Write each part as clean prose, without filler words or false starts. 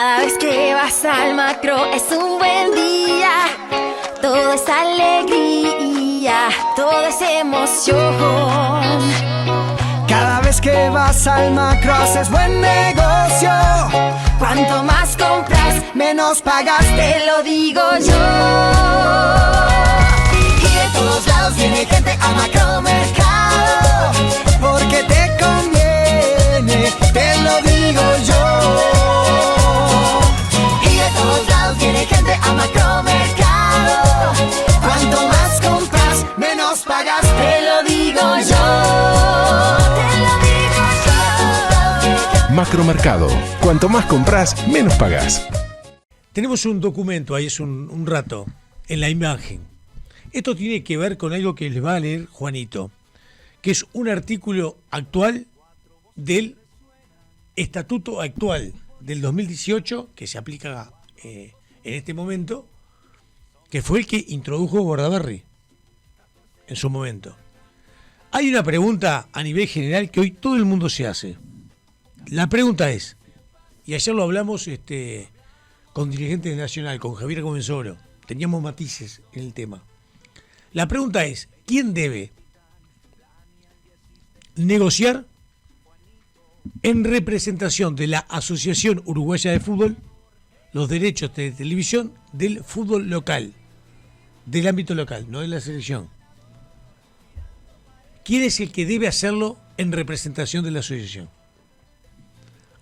Cada vez que vas al macro es un buen día, todo es alegría, todo es emoción. Cada vez que vas al macro haces buen negocio. Cuanto más compras, Menos pagas, te lo digo yo. y de todos lados viene gente a Macromercado, porque te conviene, te lo digo yo. Y de todos lados viene gente a Macromercado. Cuanto más compras, menos pagas, Te lo digo yo. Te lo digo yo. Macromercado. Cuanto más compras, menos pagás. Tenemos un documento, ahí es un rato, en la imagen. Esto tiene que ver con algo que les va a leer Juanito, que es un artículo actual del estatuto actual del 2018, que se aplica en este momento, que fue el que introdujo Bordaberry en su momento. Hay una pregunta a nivel general que hoy todo el mundo se hace. La pregunta es, y ayer lo hablamos con dirigentes nacional, con Javier Comensoro, teníamos matices en el tema. La pregunta es, ¿quién debe negociar en representación de la Asociación Uruguaya de Fútbol los derechos de televisión del fútbol local, del ámbito local, no de la selección? ¿Quién es el que debe hacerlo en representación de la asociación?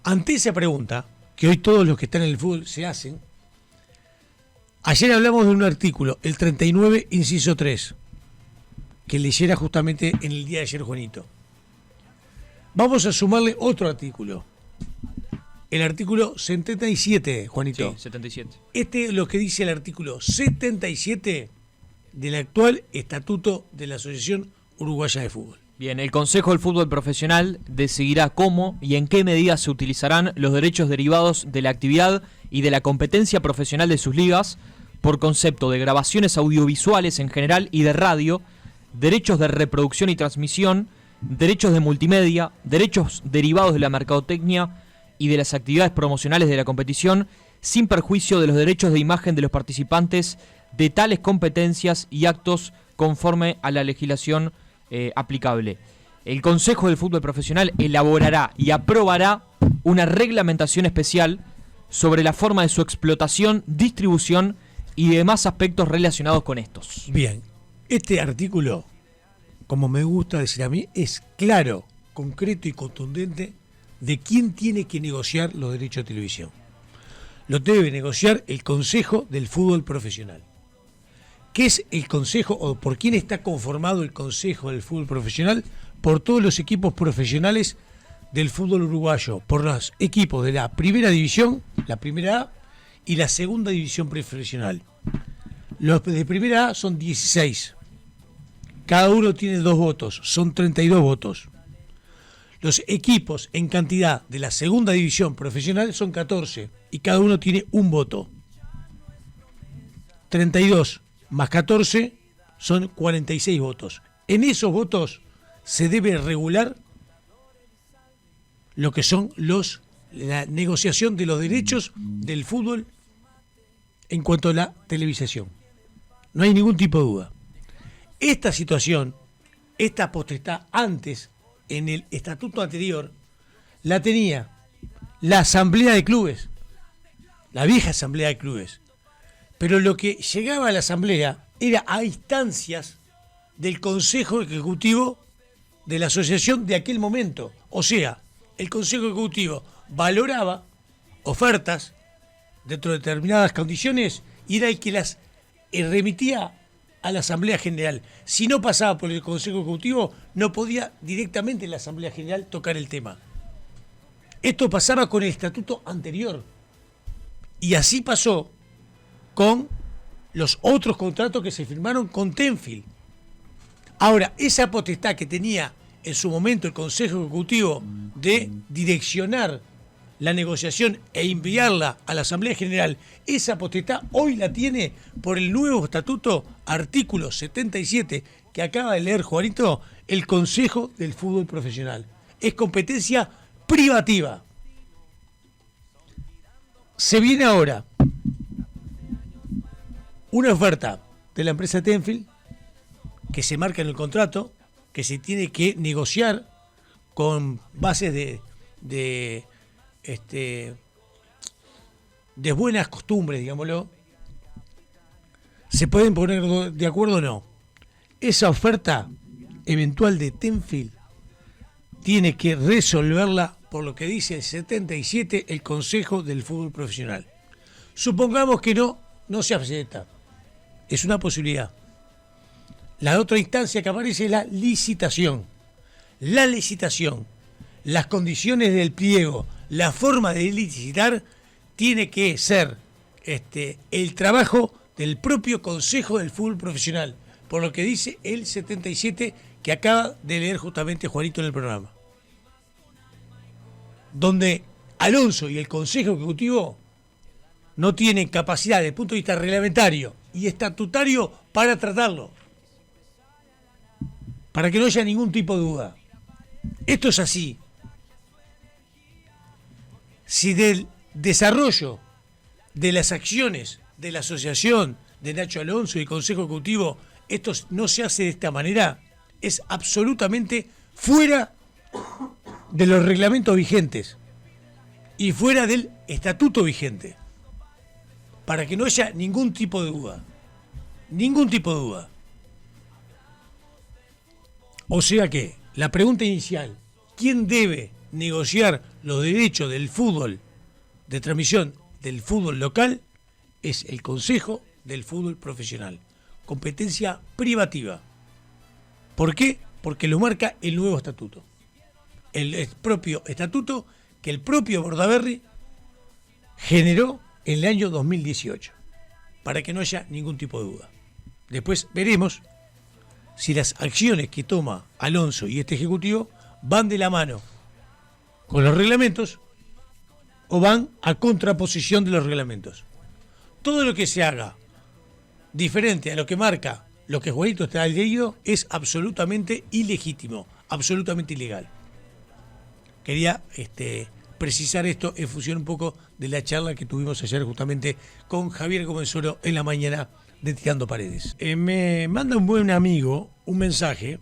Ante esa pregunta, que hoy todos los que están en el fútbol se hacen, ayer hablamos de un artículo, el 39, inciso 3, que leyera justamente en el día de ayer Juanito. Vamos a sumarle otro artículo, el artículo 77, Juanito. Sí, 77. Este es lo que dice el artículo 77 del actual Estatuto de la Asociación Uruguaya de Fútbol. Bien, el Consejo del Fútbol Profesional decidirá cómo y en qué medida se utilizarán los derechos derivados de la actividad y de la competencia profesional de sus ligas por concepto de grabaciones audiovisuales en general y de radio, derechos de reproducción y transmisión, derechos de multimedia, derechos derivados de la mercadotecnia y de las actividades promocionales de la competición, sin perjuicio de los derechos de imagen de los participantes de tales competencias y actos conforme a la legislación aplicable. El Consejo del Fútbol Profesional elaborará y aprobará una reglamentación especial sobre la forma de su explotación, distribución y demás aspectos relacionados con estos. Bien, este artículo, como me gusta decir a mí, es claro, concreto y contundente de quién tiene que negociar los derechos de televisión. Lo debe negociar el Consejo del Fútbol Profesional. ¿Qué es el Consejo o por quién está conformado el Consejo del Fútbol Profesional? Por todos los equipos profesionales del fútbol uruguayo, por los equipos de la primera división, la primera A, y la segunda división profesional. Los de primera A son 16. Cada uno tiene 2 votos, son 32 votos. Los equipos en cantidad de la segunda división profesional son 14 y cada uno tiene 1 voto. 32 más 14 son 46 votos. En esos votos se debe regular lo que son la negociación de los derechos del fútbol en cuanto a la televisación. No hay ningún tipo de duda. Esta situación, esta potestad antes, en el estatuto anterior, la tenía la Asamblea de Clubes, la vieja Asamblea de Clubes. Pero lo que llegaba a la Asamblea era a instancias del Consejo Ejecutivo de la asociación de aquel momento. O sea, el Consejo Ejecutivo valoraba ofertas dentro de determinadas condiciones y era el que las remitía a la Asamblea General. Si no pasaba por el Consejo Ejecutivo, no podía directamente la Asamblea General tocar el tema. Esto pasaba con el estatuto anterior. Y así pasó con los otros contratos que se firmaron con Tenfield. Ahora, esa potestad que tenía en su momento el Consejo Ejecutivo de direccionar la negociación e enviarla a la Asamblea General, esa potestad hoy la tiene por el nuevo estatuto, artículo 77, que acaba de leer Juanito, el Consejo del Fútbol Profesional. Es competencia privativa. Se viene ahora una oferta de la empresa Tenfield que se marca en el contrato, que se tiene que negociar con bases de buenas costumbres, digámoslo. ¿Se pueden poner de acuerdo o no? Esa oferta eventual de Tenfield tiene que resolverla por lo que dice el 77 el Consejo del Fútbol Profesional. Supongamos que no se acepta. Es una posibilidad. La otra instancia que aparece es la licitación. La licitación, las condiciones del pliego, la forma de licitar, tiene que ser el trabajo del propio Consejo del Fútbol Profesional, por lo que dice el 77 que acaba de leer justamente Juanito en el programa. Donde Alonso y el Consejo Ejecutivo no tienen capacidad desde el punto de vista reglamentario y estatutario para tratarlo. Para que no haya ningún tipo de duda. Esto es así. Si del desarrollo de las acciones de la asociación de Nacho Alonso y el Consejo Ejecutivo esto no se hace de esta manera, es absolutamente fuera de los reglamentos vigentes y fuera del estatuto vigente. Para que no haya ningún tipo de duda. Ningún tipo de duda. O sea que, la pregunta inicial, ¿quién debe negociar los derechos del fútbol, de transmisión del fútbol local? Es el Consejo del Fútbol Profesional. Competencia privativa. ¿Por qué? Porque lo marca el nuevo estatuto. El propio estatuto que el propio Bordaberry generó en el año 2018. Para que no haya ningún tipo de duda. Después veremos si las acciones que toma Alonso y este Ejecutivo van de la mano con los reglamentos o van a contraposición de los reglamentos. Todo lo que se haga diferente a lo que marca lo que Juanito está leído es absolutamente ilegítimo, absolutamente ilegal. Quería precisar esto en función un poco de la charla que tuvimos ayer justamente con Javier Comensoro en la mañana de Tirando Paredes. Me manda un buen amigo un mensaje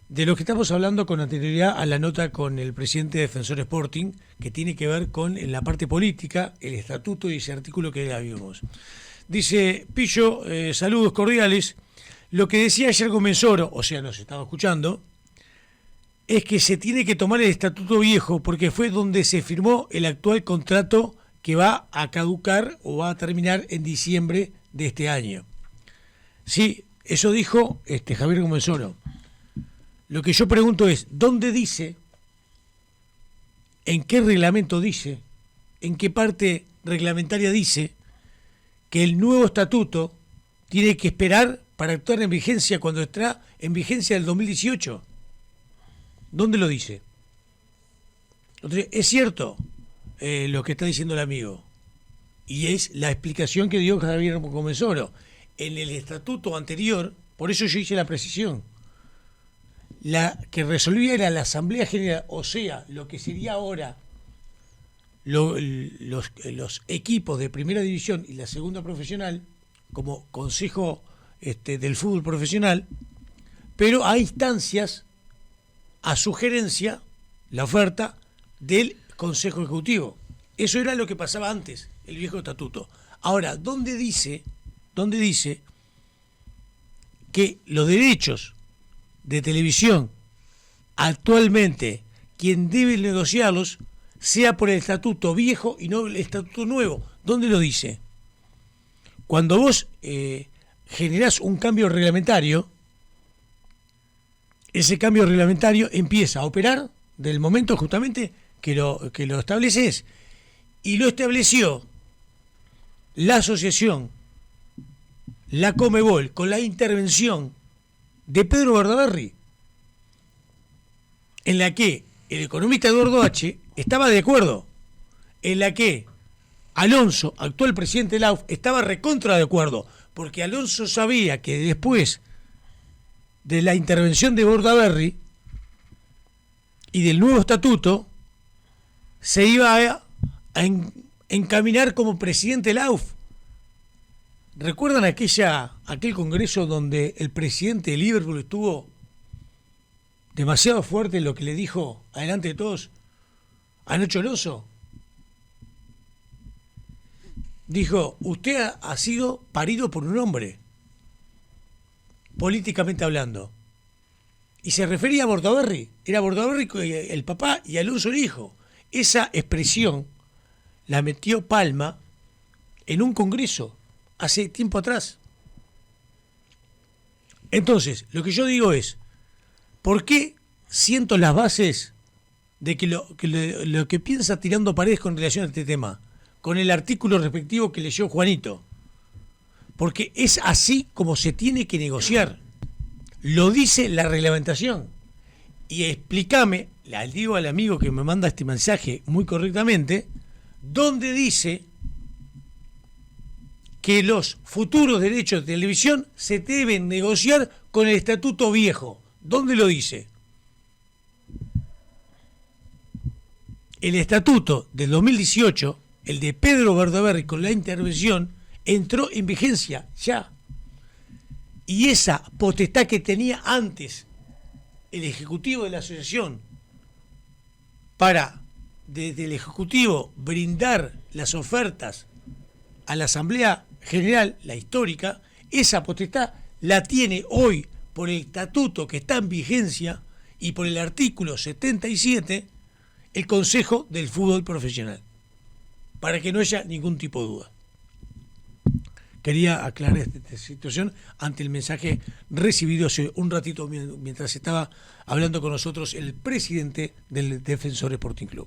de lo que estamos hablando con anterioridad a la nota con el presidente de Defensor Sporting, que tiene que ver con la parte política, el estatuto y ese artículo que ya vimos. Dice, Pillo, saludos cordiales. Lo que decía ayer Comensoro, o sea, nos estaba escuchando, es que se tiene que tomar el estatuto viejo porque fue donde se firmó el actual contrato que va a caducar o va a terminar en diciembre de este año. Sí, eso dijo Javier Comensoro. Lo que yo pregunto es, ¿dónde dice, en qué reglamento dice, en qué parte reglamentaria dice que el nuevo estatuto tiene que esperar para actuar en vigencia cuando está en vigencia del 2018? ¿Dónde lo dice? Entonces, es cierto lo que está diciendo el amigo, y es la explicación que dio Javier Comensoro. En el estatuto anterior, por eso yo hice la precisión, la que resolvía era la Asamblea General, o sea, lo que sería ahora los equipos de primera división y la segunda profesional, como consejo del fútbol profesional, pero a instancias, a sugerencia, la oferta del Consejo Ejecutivo. Eso era lo que pasaba antes, el viejo estatuto. Ahora, ¿dónde dice que los derechos de televisión actualmente quien debe negociarlos sea por el estatuto viejo y no el estatuto nuevo? ¿Dónde lo dice? Cuando vos generás un cambio reglamentario, ese cambio reglamentario empieza a operar del momento justamente que lo estableces, y lo estableció la asociación, la Conmebol, con la intervención de Pedro Bordaberry, en la que el economista Eduardo H. estaba de acuerdo, en la que Alonso, actual presidente de la AUF, estaba recontra de acuerdo, porque Alonso sabía que después de la intervención de Bordaberry y del nuevo estatuto se iba encaminar como presidente el AUF. ¿Recuerdan aquel congreso donde el presidente de Liverpool estuvo demasiado fuerte en lo que le dijo adelante de todos a Nacho Alonso? Dijo, usted ha sido parido por un hombre, políticamente hablando. Y se refería a Bordaberry. Era Bordaberry el papá y Alonso el hijo. Esa expresión la metió Palma en un congreso hace tiempo atrás. Entonces, lo que yo digo es, ¿por qué siento las bases de que lo que piensa Tirando Paredes con relación a este tema? Con el artículo respectivo que leyó Juanito. Porque es así como se tiene que negociar. Lo dice la reglamentación. Y explícame, le digo al amigo que me manda este mensaje muy correctamente, donde dice que los futuros derechos de televisión se deben negociar con el estatuto viejo. ¿Dónde lo dice? El estatuto del 2018, el de Pedro Bordaberry con la intervención, entró en vigencia ya. Y esa potestad que tenía antes el Ejecutivo de la Asociación para, desde el Ejecutivo, brindar las ofertas a la Asamblea General, la histórica, esa potestad la tiene hoy por el estatuto que está en vigencia y por el artículo 77 el Consejo del Fútbol Profesional, para que no haya ningún tipo de duda. Quería aclarar esta situación ante el mensaje recibido hace un ratito mientras estaba hablando con nosotros el presidente del Defensor Sporting Club.